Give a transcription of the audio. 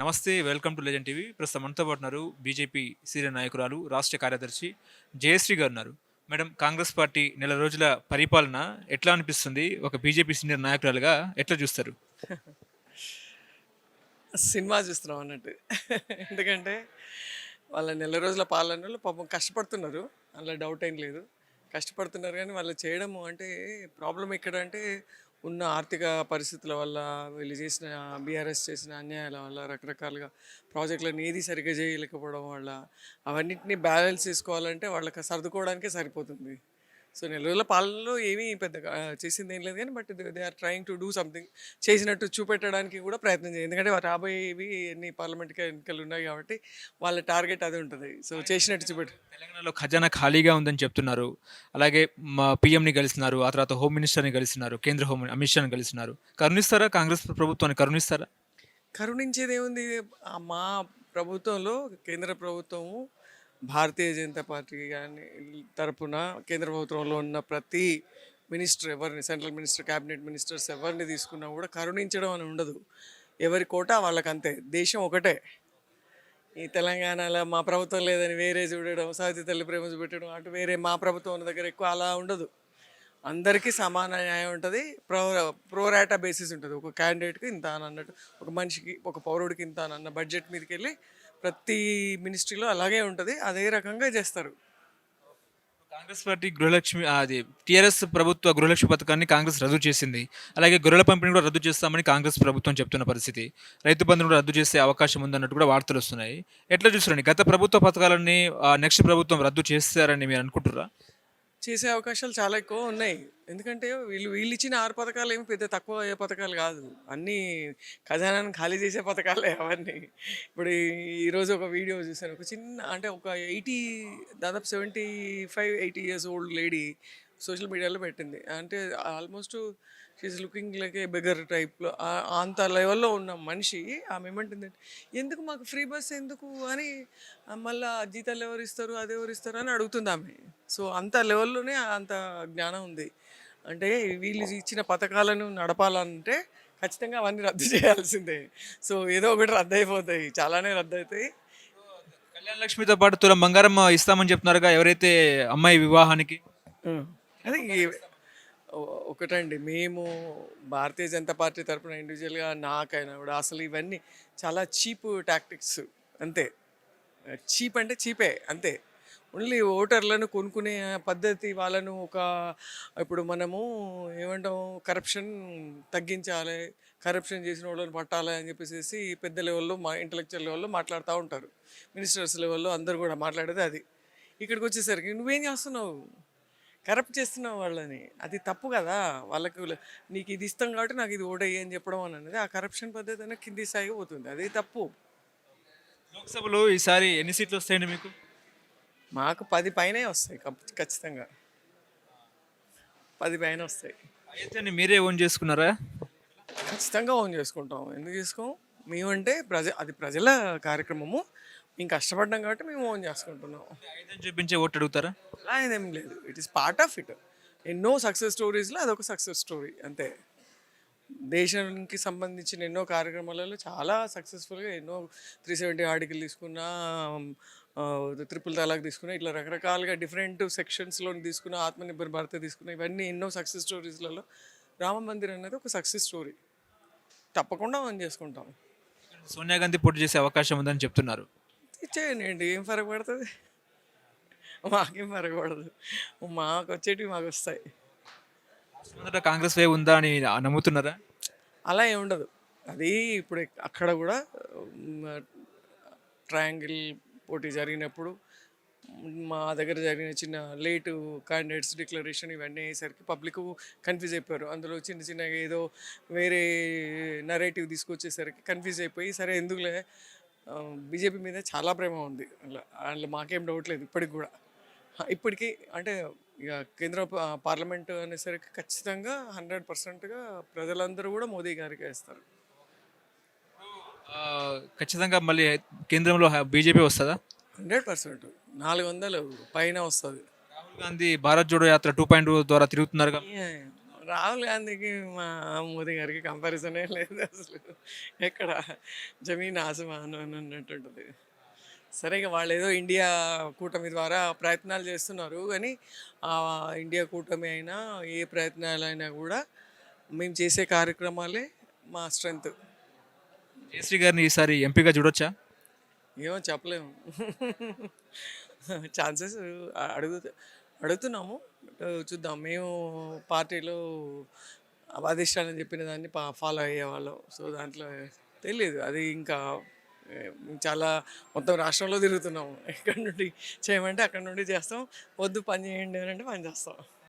నమస్తే. Welcome to legend TV. ప్రస్తుతం మనతో పాటు ఉన్నారు బీజేపీ సీనియర్ నాయకురాలు, రాష్ట్ర కార్యదర్శి జయశ్రీ గారు ఉన్నారు. మేడం, కాంగ్రెస్ పార్టీ నెల రోజుల పరిపాలన ఎట్లా అనిపిస్తుంది? ఒక బీజేపీ సీనియర్ నాయకురాలుగా ఎట్లా చూస్తారు? సినిమా చూస్తున్నాం అన్నట్టు. ఎందుకంటే వాళ్ళ నెల రోజుల పాలనలో పాపం కష్టపడుతున్నారు, అందులో డౌట్ ఏం లేదు. కష్టపడుతున్నారు కానీ వాళ్ళు చేయడము అంటే ప్రాబ్లం ఎక్కడ అంటే ఉన్న ఆర్థిక పరిస్థితుల వల్ల, వీళ్ళు చేసిన బీఆర్ఎస్ చేసిన అన్యాయాల వల్ల, రకరకాలుగా ప్రాజెక్టులను ఏది సరిగ్గా చేయలేకపోవడం వల్ల అవన్నిటిని బ్యాలెన్స్ చేసుకోవాలంటే వాళ్ళకి సర్దుకోవడానికే సరిపోతుంది. సో నెల రోజుల పాలనలో ఏమీ పెద్దగా చేసింది ఏం లేదు కానీ but they are trying to do something, చేసినట్టు చూపెట్టడానికి కూడా ప్రయత్నం చేయాలి. ఎందుకంటే రాబోయేవి ఎన్ని పార్లమెంట్కి ఎన్నికలు ఉన్నాయి కాబట్టి వాళ్ళ టార్గెట్ అది ఉంటుంది. సో చేసినట్టు చూపెట్టు. తెలంగాణలో ఖజానా ఖాళీగా ఉందని చెప్తున్నారు. అలాగే మా పీఎంని కలిసినారు, ఆ తర్వాత హోమ్ మినిస్టర్ని కలిసినారు, కేంద్ర హోం అమిత్ షాని కలిసినారు. కరుణిస్తారా? కాంగ్రెస్ ప్రభుత్వాన్ని కరుణిస్తారా? కరుణించేది ఏముంది? మా ప్రభుత్వంలో కేంద్ర ప్రభుత్వము, భారతీయ జనతా పార్టీ కానీ తరపున కేంద్ర ప్రభుత్వంలో ఉన్న ప్రతి మినిస్టర్ ఎవరిని, సెంట్రల్ మినిస్టర్, క్యాబినెట్ మినిస్టర్స్ ఎవరిని తీసుకున్నా కూడా కరుణించడం అని ఉండదు. ఎవరి కోట వాళ్ళకంతే. దేశం ఒకటే. ఈ తెలంగాణలో మా ప్రభుత్వం లేదని వేరే చూడడం, సాహిత్య తల్లి ప్రేమ చూపెట్టడం, అటు వేరే మా ప్రభుత్వం ఉన్న దగ్గర ఎక్కువ అలా ఉండదు. అందరికీ సమాన న్యాయం ఉంటుంది. ప్రోరాటా బేసిస్ ఉంటుంది. ఒక క్యాండిడేట్కి ఇంత అని అన్నట్టు, ఒక మనిషికి, ఒక పౌరుడికి ఇంత అని అన్న బడ్జెట్ మీదకి వెళ్ళి ప్రతి మినిస్ట్రీలో అలాగే ఉంటుంది. అదే రకంగా చేస్తారు. కాంగ్రెస్ పార్టీ గృహలక్ష్మి అది టీఆర్ఎస్ ప్రభుత్వ గృహలక్ష్మి పథకాన్ని కాంగ్రెస్ రద్దు చేసింది. అలాగే గొర్రెల పంపిణీ కూడా రద్దు చేస్తామని కాంగ్రెస్ ప్రభుత్వం చెప్తున్న పరిస్థితి. రైతు బంధును కూడా రద్దు చేసే అవకాశం ఉందన్నట్టు కూడా వార్తలు వస్తున్నాయి. ఎట్లా చూస్తారండి? గత ప్రభుత్వ పథకాలన్నీ నెక్స్ట్ ప్రభుత్వం రద్దు చేస్తారని మీరు అనుకుంటున్నారా? చేసే అవకాశాలు చాలా ఎక్కువ ఉన్నాయి. ఎందుకంటే వీళ్ళు ఇచ్చిన 6 పథకాలు ఏమి పెద్ద తక్కువ ఏ పథకాలు కాదు. అన్నీ ఖజానాన్ని ఖాళీ చేసే పథకాలే అవన్నీ. ఇప్పుడు ఈరోజు ఒక వీడియో చూశాను. ఒక చిన్న అంటే ఒక దాదాపు 75-80 ఇయర్స్ ఓల్డ్ లేడీ సోషల్ మీడియాలో పెట్టింది. అంటే ఆల్మోస్ట్ షీఈస్ లుకింగ్ లైక్ ఏ బెగర్ టైప్లో, అంత లెవెల్లో ఉన్న మనిషి. ఆమె ఏమంటుందంటే, ఎందుకు మాకు ఫ్రీ బస్ ఎందుకు అని, మళ్ళీ జీతాలు ఎవరు ఇస్తారు, అది ఎవరు ఇస్తారు అని అడుగుతుంది ఆమె. సో అంత లెవెల్లోనే అంత జ్ఞానం ఉంది. అంటే వీళ్ళు ఇచ్చిన పథకాలను నడపాలంటే ఖచ్చితంగా అవన్నీ రద్దు చేయాల్సిందే. సో ఏదో ఒకటి రద్దు అయిపోతాయి, చాలానే రద్దు అవుతాయి. కళ్యాణ లక్ష్మితో పాటు తులం బంగారం ఇస్తామని చెప్తున్నారుగా ఎవరైతే అమ్మాయి వివాహానికి. అదే ఒకటండి, మేము భారతీయ జనతా పార్టీ తరఫున ఇండివిజువల్గా నాకైనా కూడా అసలు ఇవన్నీ చాలా చీప్ టాక్టిక్స్. అంతే. చీప్ అంటే చీపే అంతే. ఓన్లీ ఓటర్లను కొనుక్కునే పద్ధతి. వాళ్ళను ఇప్పుడు మనము ఏమంటాము, కరప్షన్ తగ్గించాలి, కరప్షన్ చేసిన వాళ్ళని పట్టాలి అని చెప్పేసి పెద్ద లెవెల్లో, ఇంటలెక్చువల్ లెవెల్లో మాట్లాడుతూ ఉంటారు. మినిస్టర్స్ లెవెల్లో అందరూ కూడా మాట్లాడేది అది. ఇక్కడికి వచ్చేసరికి నువ్వేం చేస్తున్నావు? కరప్ట్ చేస్తున్నావు వాళ్ళని. అది తప్పు కదా. వాళ్ళకు నీకు ఇది ఇస్తాం కాబట్టి నాకు ఇది ఓటేయి అని చెప్పడం అనేది ఆ కరప్షన్ పద్ధతి అనేది కింది స్థాయిగా పోతుంది. అది తప్పు. లోక్సభలో ఈసారి ఎన్ని సీట్లు వస్తాయండి మీకు? మాకు 10 పైనే వస్తాయి ఖచ్చితంగా. 10 పైన వస్తాయి. అయితే మీరే ఓన్ చేసుకున్నారా? ఖచ్చితంగా ఓన్ చేసుకుంటాం. ఎందుకు చేసుకోం? మేమంటే అది ప్రజల కార్యక్రమము. మేము కష్టపడ్డాం కాబట్టి మేము ఓన్ చేసుకుంటున్నాం. ఆయుధం చూపించే ఓటు అడుగుతారా? అలా ఏదేం లేదు. It is part of it. ఎన్నో సక్సెస్ స్టోరీస్లో అదొక సక్సెస్ స్టోరీ అంతే. దేశానికి సంబంధించిన ఎన్నో కార్యక్రమాలలో చాలా సక్సెస్ఫుల్గా ఎన్నో 370 ఆర్టికల్ తీసుకున్నా, ట్రిపుల్ తలాక్ తీసుకున్నా, ఇట్లా రకరకాలుగా డిఫరెంట్ సెక్షన్స్లో తీసుకున్న, ఆత్మనిర్భర్ భారత్ తీసుకున్న, ఇవన్నీ ఎన్నో సక్సెస్ స్టోరీస్లలో రామ మందిర్ అనేది ఒక సక్సెస్ స్టోరీ. తప్పకుండా ఓన్ చేసుకుంటాం. సోనియా గాంధీ పోటీ చేసే అవకాశం ఉందని చెప్తున్నారు. ఇచ్చేయండి, ఏం ఫరక పడుతుంది? మాకేం ఫరక పడదు. మాకు వచ్చేటివి మాకు వస్తాయి. మొదట కాంగ్రెస్ వే ఉందా అని నమ్ముతున్నారా? అలా ఏమి ఉండదు. అది ఇప్పుడు అక్కడ కూడా ట్రయాంగిల్ పోటీ జరిగినప్పుడు మా దగ్గర జరిగిన చిన్న లేటు క్యాండిడేట్స్ డిక్లరేషన్ ఇవన్నీ అయ్యేసరికి పబ్లిక్ కన్ఫ్యూజ్ అయిపోయారు. అందులో చిన్న చిన్నగా ఏదో వేరే నరేటివ్ తీసుకొచ్చేసరికి కన్ఫ్యూజ్ అయిపోయి, సరే ఎందుకులే, బీజేపీ మీద చాలా ప్రేమ ఉంది అందులో మాకేం డౌట్ లేదు ఇప్పటికి కూడా. ఇప్పటికీ అంటే ఇక కేంద్ర పార్లమెంటు అనేసరికి ఖచ్చితంగా 100%గా ప్రజలందరూ కూడా మోదీ గారికి వేస్తారు. ఖచ్చితంగా మళ్ళీ కేంద్రంలో బీజేపీ వస్తుందా? 100%, 400 పైన వస్తుంది. రాహుల్ గాంధీ భారత్ జోడో యాత్ర 2.0 ద్వారా తిరుగుతున్నారు. రాహుల్ గాంధీకి మా మోదీ గారికి కంపారిజనే లేదు అసలు. ఎక్కడ జమీన్ ఆసమాన్ అని అన్నట్టుంటది. సరే ఇక వాళ్ళేదో ఇండియా కూటమి ద్వారా ప్రయత్నాలు చేస్తున్నారు కానీ ఇండియా కూటమి అయినా ఏ ప్రయత్నాలైనా కూడా మేము చేసే కార్యక్రమాలే మా స్ట్రెంగ్త్. జయశ్రీ గారిని ఈసారి ఎంపీగా చూడొచ్చా? ఏమో చెప్పలేము. ఛాన్సెస్ అడుగుతున్నాము. చూద్దాం. మేము పార్టీలో అధిష్టానం చెప్పిన దాన్ని ఫాలో అయ్యేవాళ్ళం. సో దాంట్లో తెలియదు అది ఇంకా ఏ, చాలా మొత్తం రాష్ట్రంలో తిరుగుతున్నాము. ఎక్కడి నుండి చేయమంటే అక్కడి నుండి చేస్తాం. వద్దు పని చేయండి అని అంటే పని చేస్తాం.